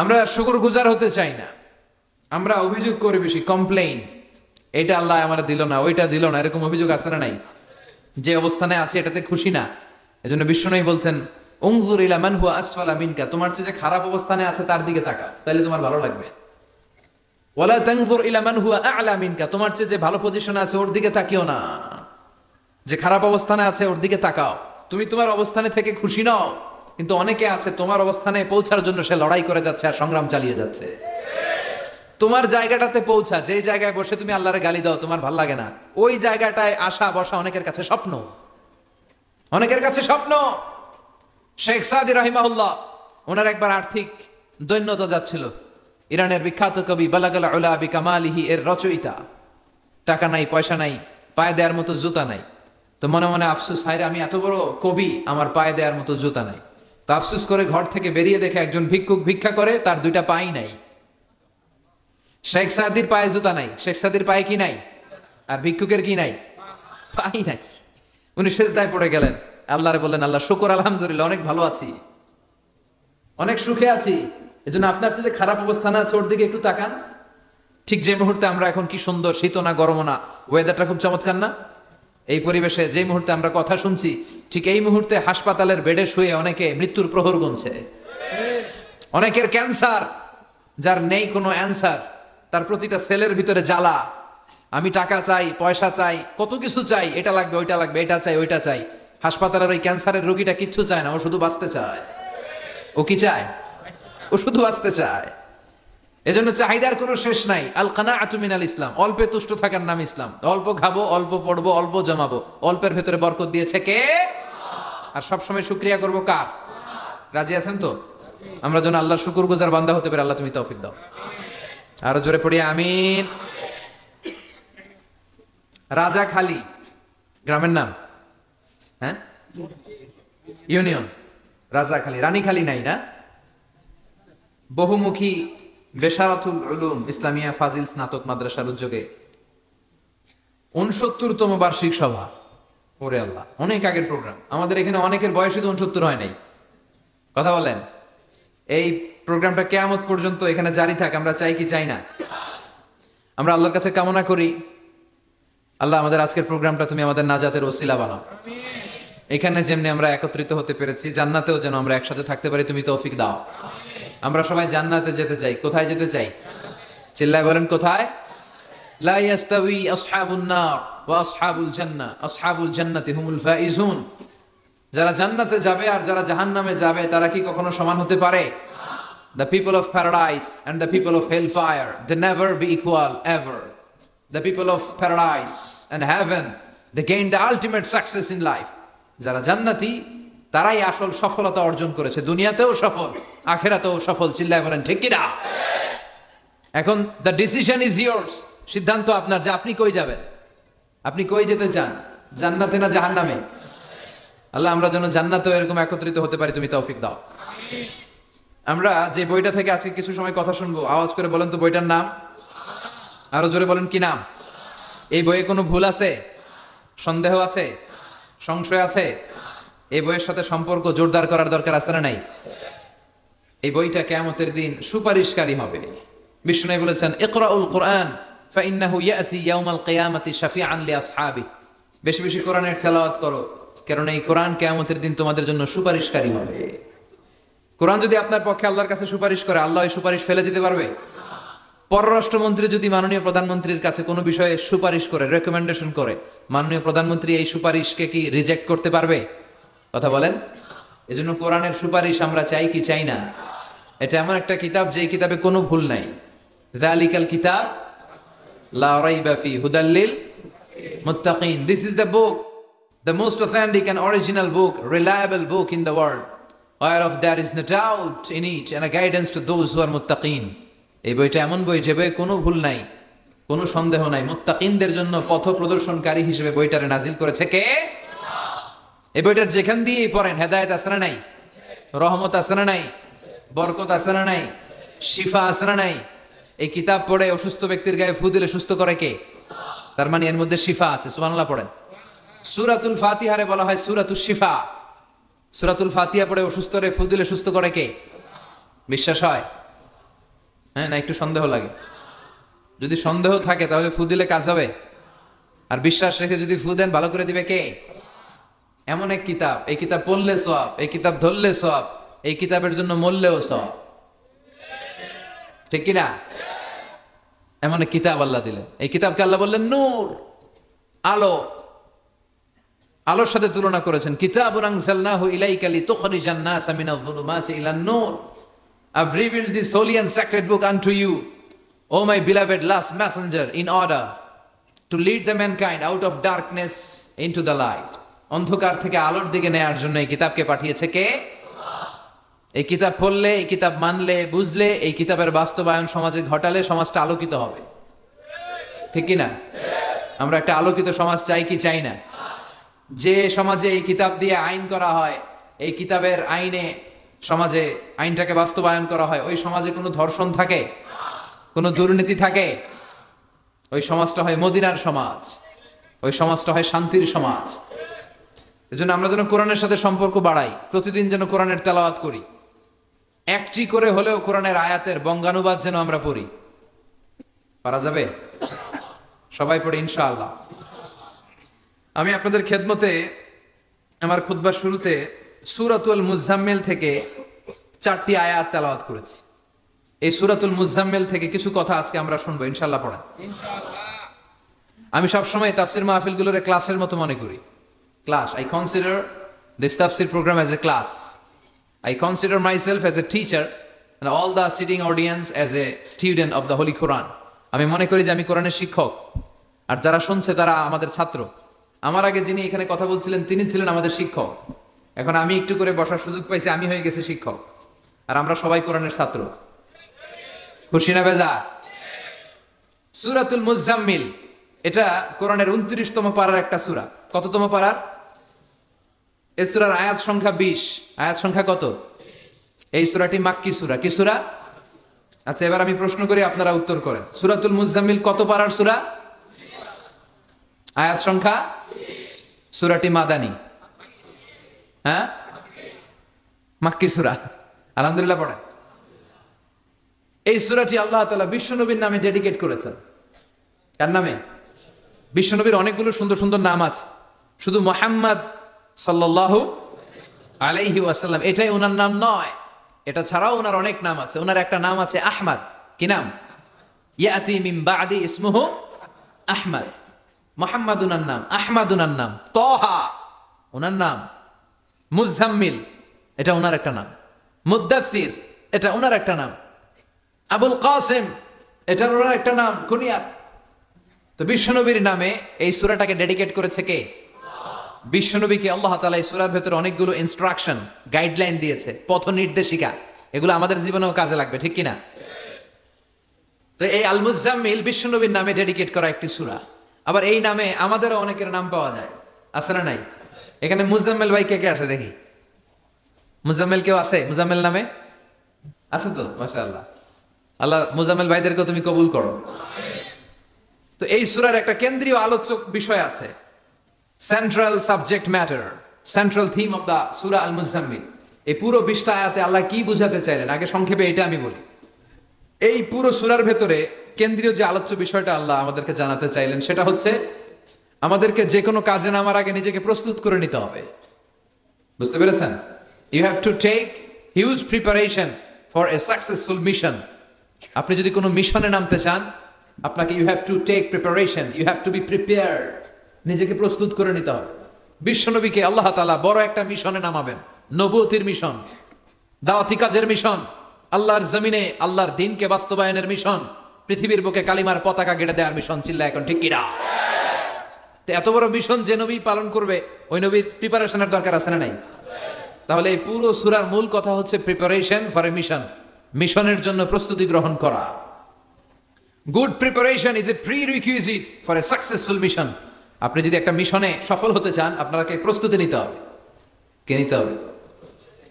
আমরা শুকরগুজার হতে চাই না, আমরা অভিযোগ করি বেশি, কমপ্লেইন, এটা আল্লাহ আমার দিল না, ওইটা দিল না, এরকম অভিযোগ আছে না নাই? যে অবস্থানে আছে এটাতে খুশি না। এজন্য বিশ্বনবী বলতেন উনজুর ইলা মান হুয়া আসফালা মিনকা, তোমার চেয়ে যে খারাপ অবস্থানে আছে তার দিকে তাকাও, তাহলে তোমার ভালো লাগবে। ওয়ালা তানজুর ইলা মান হুয়া আ'লা মিনকা, তোমার চেয়ে যে ভালো পজিশনে আছে ওর দিকে তাকিও না, যে খারাপ অবস্থানে আছে ওর দিকে তাকাও। তুমি তোমার অবস্থানে থেকে খুশি নও, কিন্তু অনেকে আছে তোমার অবস্থানে পৌঁছার জন্য সে লড়াই করে যাচ্ছে আর সংগ্রাম চালিয়ে যাচ্ছে। তোমার জায়গাটাতে পৌঁছা, যে জায়গায় বসে তুমি আল্লাহরে গালি দাও তোমার ভাল লাগে না, ওই জায়গাটায় আসা বসা অনেকের কাছে স্বপ্ন, অনেকের কাছে স্বপ্ন। শেখ সাদি রাহিমাহুল্লাহ, ওনার একবার আর্থিক দৈন্যতা যাচ্ছিল। ইরানের বিখ্যাত কবি বালাগাল উলা বিকামালিহি এর রচয়িতা, টাকা নাই, পয়সা নাই, পায়ে দেওয়ার মতো জুতা নাই। তো মনে মনে আফসোস, হায়রে আমি এত বড় কবি, আমার পায়ে দেওয়ার মতো জুতা নাই। তো আফসোস করে ঘর থেকে বেরিয়ে দেখে একজন ভিক্ষুক ভিক্ষা করে, তার দুইটা পাই নাই। শেখ সাদির পায়ে জুতা নাই, শেখ সাদির পায়ে কি নাই, আর ভিক্ষুকের কি নাই, পাই নাই। উনি সেজদায় পড়ে গেলেন, আল্লাহরে বললেন আল্লাহ শুকর আলহামদুলিল্লাহ, অনেক ভালো আছি, অনেক সুখে আছি। এজন্য আপনার যে খারাপ অবস্থানে আছে ওর দিকে একটু তাকান। ঠিক যে মুহূর্তে আমরা এখন কি সুন্দর, শীত না গরম না, ওয়েদারটা খুব চমৎকার না? এই পরিবেশে যে মুহূর্তে আমরা কথা শুনছি, ঠিক এই মুহূর্তে হাসপাতালের বেডে শুয়ে অনেকে মৃত্যুর প্রহর গুনছে। অনেকের ক্যান্সার, যার নেই কোনো অ্যান্সার, তার প্রতিটা সেলের ভিতরে জ্বালা, আমি টাকা চাই, পয়সা চাই, কত কিছু চাই, এটা লাগবে, ওইটা লাগবে, এটা চাই, ওইটা চাই। হাসপাতালের ওই ক্যান্সারের রোগীটা কিচ্ছু চায় না, ও শুধু বাঁচতে চায়। ও কি চায়? ও শুধু বাঁচতে চায়। এজন্য চাহিদার কোনো শেষ নাই। আল কানাআতু মিনাল ইসলাম, অল্পে তুষ্ট থাকার নাম ইসলাম। অল্প খাবো, অল্প পড়বো, অল্প জমাবো, অল্পের ভেতরে বরকত দিয়েছে কে? আর সবসময় শুকরিয়া করবো কার? রাজি আছেন তো? আমরা যেন আল্লাহর শুকরগুজার বান্দা হতে পারি। আল্লাহ তুমি তৌফিক দাও। আরো জোরে পড়ি আমিন। রাজাখালী গ্রামের নাম, হ্যাঁ, ইউনিয়ন রাজাখালী, রানীখালী নাই না? বহুমুখী বেশারাতুল উলুম ইসলামিয়া ফাজিল স্নাতক মাদ্রাসার উদ্যোগে 69তম বার্ষিক সভা। ওরে আল্লাহ, অনেক আগের প্রোগ্রাম। আমাদের এখানে অনেকের বয়সই তো 69 হয় নাই। কথা বলেন, এই প্রোগ্রামটা কিয়ামত পর্যন্ত এখানে জারি থাক, আমরা চাই কি চাই না? আমরা আল্লাহর কাছে কামনা করি, আল্লাহ আমাদের আজকের প্রোগ্রামটা তুমি আমাদের নাজাতের ওসিলা বানাও। এখানে যেমনি আমরা একত্রিত হতে পেরেছি, জান্নাতেও যেন আমরা একসাথে থাকতে পারি, তুমি তৌফিক দাও। আমরা সবাই জান্নাতে যেতে চাই। কোথায় যেতে চাই? চিল্লায় বলেন কোথায়? লা ইয়াস্তাউই আসহাবুন নার ওয়া আসহাবুল জান্নাহ, আসহাবুল জান্নাতি হুমুল ফাইজুন। যারা জান্নাতে যাবে আর যারা জাহান্নামে যাবে তারা কি কখনো সমান হতে পারে? The people of paradise and the people of hellfire, they never be equal ever. The people of paradise and heaven, they gain the ultimate success in life. যারা জান্নাতি তারাই আসল সফলতা অর্জন করেছে, দুনিয়াতেও সফল, আখেরাতেও সফল। চিল্লায় বলেন ঠিক কিনা? এখন the decision is yours, সিদ্ধান্ত আপনার যে আপনি কই যাবেন, আপনি কই যেতে চান, জান্নাতে না জাহান্নামে? আল্লাহ আমরা যেন জান্নাতেও এরকম একত্রিত হতে পারি, তুমি তৌফিক দাও। আমরা যে বইটা থেকে আজকে কিছু সময় কথা শুনবো, আওয়াজ করে বলেন তো বইটার নাম। আরো জোরে বলেন কি নাম? এই বইয়ে কোনো ভুল আছে, সন্দেহ আছে, সংশয় আছে? এই বইয়ের সাথে সম্পর্ক জোরদার করার দরকার আছে না নাই? এই বইটা কিয়ামতের দিন সুপারিশকারী হবে। বিষ্ণু বলেছেন ইকরাউল কুরআন ফাইন্নাহু ইয়াতি ইয়াউমাল কিয়ামাতি শাফিআন লিআসহাবি। বেশি বেশি কোরআনের তেলাওয়াত করো, কারণ এই কোরআন কিয়ামতের দিন তোমাদের জন্য সুপারিশকারী হবে। কোরআন যদি আপনার পক্ষে আল্লাহর কাছে সুপারিশ করে, আল্লাহ এই সুপারিশ ফেলে দিতে পারবে? পররাষ্ট্রমন্ত্রী যদি মাননীয় প্রধানমন্ত্রীর কাছে কোনো বিষয়ে সুপারিশ করে, রেকমেন্ডেশন করে, মাননীয় প্রধানমন্ত্রী এই সুপারিশকে কি রিজেক্ট করতে পারবে? কথা বলেন। এজন্য কোরআনের সুপারিশ আমরা চাই কি চাই না? এটা এমন একটা কিতাব যে কিতাবে কোনো ভুল নাই। যালিকাল কিতাব লা রাইবা ফি হুদাল লিল মুত্তাকিন। This is the book, the most authentic and original book, reliable book in the world, whereof there is no doubt in it and a guidance to those who are muttaqin. এই বইটা এমন বই যে বইয়ে কোনো ভুল নাই, কোনো সন্দেহ নাই। মুত্তাকিনদের জন্য পথ প্রদর্শনকারী হিসেবে বইটারে নাজিল করেছে কে? এই বইটার যেখান দিয়েই পড়েন হেদায়েত আছে না নাই? রহমত আছে না নাই? বরকত আছে না নাই? শিফা আছে না নাই? এই কিতাব পড়ে অসুস্থ ব্যক্তির গায়ে ফু দিলে সুস্থ করে কে? তার মানে এর মধ্যে শিফা আছে। সুবহানাল্লাহ পড়েন। সূরাতুল ফাতিহারে বলা হয় সূরাতুশ শিফা। সূরাতুল ফাতিহা পড়ে অসুস্থরে ফু দিলে সুস্থ করে কে? বিশ্বাস হয়? হ্যাঁ, না একটু সন্দেহ লাগে? যদি সন্দেহ থাকে তাহলে ফু দিলে কাজ হবে? আর বিশ্বাস রেখে যদি ফু দেন ভালো করে দিবে কে? এমন এক কিতাব, এই কিতাব পড়লে সওয়াব, এই কিতাব ধরলে সওয়াব, এই কিতাবের জন্য মরলেও সওয়াব, ঠিক কিনা? এমন এক কিতাব আল্লাহ দিলেন। এই কিতাবকে আল্লাহ বললেন নূর, আলো। আলোর সাথে তুলনা করেছেন, কিতাবুন আনজালনাহু ইলাইকা লিতুখরিজান NASA মিনাজ-যুলুমাতি ইলান-নূর। I've revealed this holy and sacred book unto you, O my beloved last messenger, in order to lead the mankind out of darkness into the light. অন্ধকার থেকে আলোর দিকে নেয়ার জন্য এই কিতাবকে পাঠিয়েছে কে? এই কিতাব পড়লে, এই কিতাব মানলে, বুঝলে, এই কিতাবের বাস্তবায়ন সমাজে ঘটালে সমাজটা আলোকিত হবে, ঠিক কিনা? আমরা একটা আলোকিত সমাজ চাই কি চাই না? যে সমাজে এই কিতাব দিয়ে আইন করা হয়, এই কিতাবের আইনে সমাজে আইনটাকে বাস্তবায়ন করা হয়, ওই সমাজে কোনো ধর্ষণ থাকে, কোনো দুর্নীতি থাকে, ওই সমাজটা হয় মদিনার সমাজ, ওই সমাজটা হয় শান্তির সমাজ। এজন্য আমরা যেন কোরআনের সাথে সম্পর্ক বাড়াই, প্রতিদিন যেন কোরআনের তেলাওয়াত করি, একটি করে হলেও কোরআনের আয়াতের বঙ্গানুবাদ যেন আমরা পড়ি। পারা যাবে? সবাই পড়ে ইনশাআল্লাহ। আমি আপনাদের খেদমতে আমার খুতবার শুরুতে সূরাতুল মুজাম্মিল থেকে 4টি আয়াত তেলাওয়াত করেছি। এই সূরাতুল মুজাম্মিল থেকে কিছু কথা আজকে আমরা শুনবো ইনশাআল্লাহ। পড়েন ইনশাআল্লাহ। আমি সবসময় তাফসির মাহফিলগুলোর ক্লাসের মতো মনে করি। Class, I consider this tafsir program as a class. I consider myself as a teacher and all the sitting audience as a student of the Holy Quran. আমি মনে করি যে আমি কোরআনের শিক্ষক, আর যারা শুনছে তারা আমাদের ছাত্র। আমার আগে যিনি এখানে কথা বলছিলেন তিনি ছিলেন আমাদের শিক্ষক। এখন আমি একটু করে বসার সুযোগ পাইছি, আমি হয়ে গেছি শিক্ষক, আর আমরা সবাই কোরআনের ছাত্র। খুশি না বেজা? সূরাতুল মুজাম্মিল এটা কোরআনের 29তম পারার একটা সূরা। কততম পারার? এই সূরার আয়াত সংখ্যা 20। আয়াত সংখ্যা কত? এই সূরাটি মাক্কি সূরা। কি সূরা? আচ্ছা, এবার আমি প্রশ্ন করি, আপনারা উত্তর করেন। সূরাতুল মুজাম্মিল কত পারার সূরা? আয়াত সংখ্যা? সূরাটি মাদানী? হ্যাঁ, মাক্কি সূরা। আলহামদুলিল্লাহ পড়েন। এই সূরাটি আল্লাহ তাআলা বিশ্বনবীর নামে ডেডিকেট করেছেন। কার নামে? বিশ্বনবীর অনেকগুলো সুন্দর সুন্দর নাম আছে, শুধু মুহাম্মদ সাল্লাল্লাহু আলাইহি ওয়াসাল্লাম এটাই ওনার নাম নয়, এটা ছাড়াও ওনার অনেক নাম আছে। ওনার একটা নাম আছে আহমদ। কি নাম? ইয়াতি মিন বাদি ইসমুহু আহমদ। মুহাম্মদ ওনার নাম, আহমদ ওনার নাম, তাহা ওনার নাম, মুজাম্মিল এটা ওনার একটা নাম, মুদ্দাসির এটা ওনার একটা নাম, আবুল কাসিম এটা ওনার একটা নাম, কুনিয়াত। তো বিশ্বনবীর নামে এই সূরাটাকে ডেডিকেট করেছে কে? বিশ্বনবীকে আল্লাহ তাআলা এই সূরার ভেতরে অনেকগুলো ইনস্ট্রাকশন, গাইডলাইন দিয়েছে, পথ নির্দেশিকা। এগুলো আমাদের জীবনেও কাজে লাগবে, ঠিক কিনা? তো এই আল মুজাম্মিল বিশ্বনবীর নামে ডেডিকেট করা একটি সূরা। আবার এই নামে আমাদেরও অনেকের নাম পাওয়া যায়, আছে না নাই? এখানে মুজাম্মিল ভাই কে কে আছে দেখি? মুজাম্মিল কেউ আছে মুজাম্মিল নামে? আছে তো, মাশাআল্লাহ। আল্লাহ মুজাম্মিল ভাইদেরকেও তুমি কবুল করো। তো এই সূরার একটা কেন্দ্রীয় আলোচক বিষয় আছে, central subject matter, central theme of the সূরা আল মুজাম্মিল। এই পুরো 20টা আয়াতে আল্লাহ কি বুঝাতে চাইলেন, আগে সংক্ষেপে এটা আমি বলি। এই পুরো সূরার ভেতরে কেন্দ্রীয় যে আলোচ্য বিষয়টা আল্লাহ আমাদেরকে জানাতে চাইলেন সেটা হচ্ছে আমাদেরকে যে কোনো কাজে নামার আগে নিজেকে প্রস্তুত করে নিতে হবে। বুঝতে পেরেছেন? You have to take huge preparation for a successful mission. আপনি যদি কোনো মিশনে নামতে চান, আপনাকে you have to take preparation, you have to be prepared. নিজেকে প্রস্তুত করে নিতে হবে। বিশ্বনবীকে আল্লাহ তাআলা বড় একটা মিশনে নামাবেন, নবুয়তির মিশন, দাওয়াতি কাজের মিশন, আল্লাহর জমিনে আল্লাহর দ্বীনকে বাস্তবায়নের মিশন, পৃথিবীর বুকে কালিমার পতাকা গেড়ে দেওয়ার মিশন। চিল্লা এখন ঠিক কিনা? তো এত বড় মিশন যে নবী পালন করবে, ওই নবীর প্রিপারেশনের দরকার আছে না নাই? তাহলে এই পুরো সূরার মূল কথা হচ্ছে প্রিপারেশন ফর এ মিশন, মিশনের জন্য প্রস্তুতি গ্রহণ করা। Good preparation is a prerequisite for a successful mission. আপনি যদি একটা মিশনে সফল হতে চান, আপনাকে প্রস্তুতি নিতে হবে। কে নিতে হবে?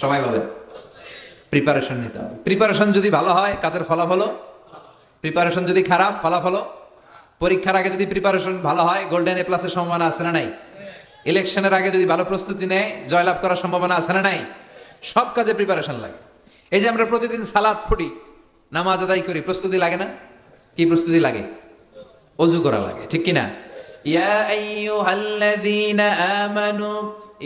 সবাই বলে প্রিপারেশন নিতে হবে। প্রিপারেশন যদি ভালো হয়, কাজের ফলাফল। প্রিপারেশন যদি খারাপ, ফলাফল। পরীক্ষার আগে যদি প্রিপারেশন ভালো হয়, গোল্ডেন এ প্লাসের সম্ভাবনা আছে না নাই? ইলেকশনের আগে যদি ভালো প্রস্তুতি নেয়, জয়লাভ করার সম্ভাবনা আছে না নাই? সব কাজে প্রিপারেশন লাগে। এই যে আমরা প্রতিদিন সালাত পড়ি, নামাজ আদায় করি, প্রস্তুতি লাগে না? কি প্রস্তুতি লাগে? অজু করা লাগে, ঠিক কিনা? ইয়া আইয়ুহাল্লাযীনা আমানু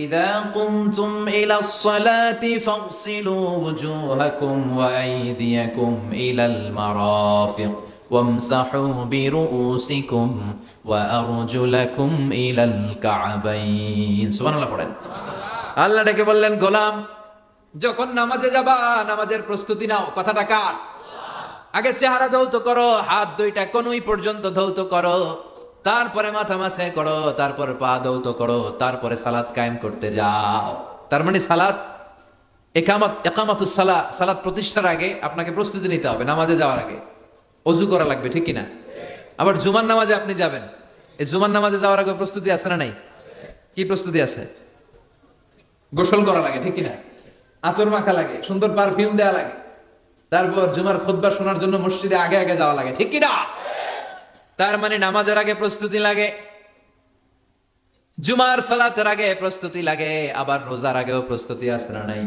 ইযা কুমতুম ইলাস সালাতি ফাগসিলু ওয়ুজুহাকুম ওয়া আইদিয়াকুম ইলাল মারাফিক ওয়ামসাহু বিরুউসিকুম ওয়া আরজুলাকুম ইলাল কা'বাইন। সুবহানাল্লাহ পড়েন। আল্লাহ ডেকে বললেন, গোলাম যখন নামাজে যাবা নামাজের প্রস্তুতি নাও। কথাটা কার? আগে চেহারা ধৌত করো, হাত দুইটা কনুই পর্যন্ত ধৌত করো, তারপরে মাথা মাসে করো, তারপরে পা ধৌত করো, তারপরে সালাত কায়েম করতে যাও। তার মানে সালাত একামাতুস সালাহ, সালাত প্রতিষ্ঠার আগে আপনাকে প্রস্তুতি নিতে হবে। নামাজে যাওয়ার আগে অজু করা লাগবে, ঠিক কিনা? আবার জুমার নামাজে আপনি যাবেন, এই জুমার নামাজে যাওয়ার আগে প্রস্তুতি আছে না নাই? কি প্রস্তুতি আছে? গোসল করা লাগে, ঠিক কিনা? আতর মাখা লাগে, সুন্দর পারফিউম দেওয়া লাগে, তারপর জুমার খুতবা শোনার জন্য মসজিদে আগে আগে যাওয়া লাগে, ঠিক কিনা? তার মানে নামাজের আগে প্রস্তুতি লাগে, জুমার সালাতের আগে প্রস্তুতি লাগে, আবার রোজার আগেও প্রস্তুতি আছে না নাই?